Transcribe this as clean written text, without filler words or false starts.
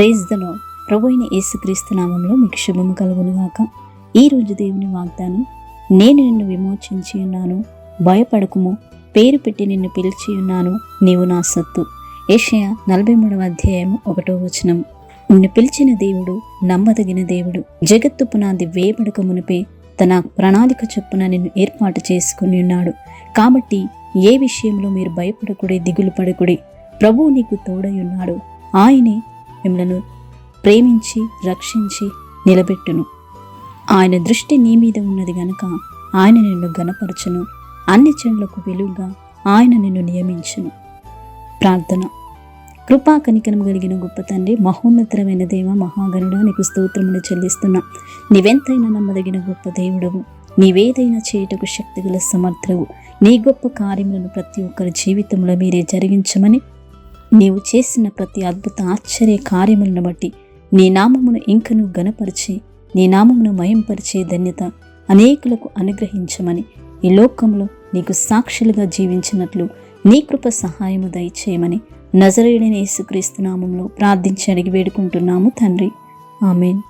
Praise the lord. ప్రభు అయిన యేసుక్రీస్తు నామంలో మీకు శుభము కలుగునుగాక. ఈరోజు దేవుని వాగ్దానం, నేను నిన్ను విమోచించి ఉన్నాను, భయపడకుము, పేరు పెట్టి నిన్ను పిలిచి ఉన్నాను, నీవు నా సొత్తు. యెషయా 43:1. నిన్ను పిలిచిన దేవుడు నమ్మదగిన దేవుడు. జగత్తు పునాది వేయబడక మునిపే తన ప్రణాళిక చొప్పున నిన్ను ఏర్పాటు చేసుకుని ఉన్నాడు. కాబట్టి ఏ విషయంలో మీరు భయపడకుడి, దిగులు పడకుడి. ప్రభువు నీకు తోడై ఉన్నాడు. ఆయనే మిమ్మలను ప్రేమించి రక్షించి నిలబెట్టును. ఆయన దృష్టి నీ మీద ఉన్నది గనుక ఆయన నిన్ను ఘనపరచును. అన్ని చెండ్లకు వెలుగుగా ఆయన నిన్ను నియమించును. ప్రార్థన. కృపా కనికరము కలిగిన గొప్ప తండ్రి, మహోన్నతమైన దేవ, మహాగణుడా, నీకు స్తోత్రములు చెల్లిస్తున్నా. నీవెంతైనా నమ్మదగిన గొప్ప దేవుడవు. నీవేదైనా చేయుటకు శక్తిగల సమర్థువు. నీ గొప్ప కార్యములను ప్రతి ఒక్కరి జీవితంలో మీరే జరిగించమని, నీవు చేసిన ప్రతి అద్భుత ఆశ్చర్య కార్యములను బట్టి నీ నామమును ఇంకను ఘనపరిచి నీ నామమును మయంపరిచే ధన్యత అనేకులకు అనుగ్రహించమని, ఈ లోకంలో నీకు సాక్షులుగా జీవించినట్లు నీ కృప సహాయము దయచేయమని నజరేయుడైన యేసుక్రీస్తు నామములో ప్రార్థించి అడిగి వేడుకుంటున్నాము తండ్రి. ఆమేన్.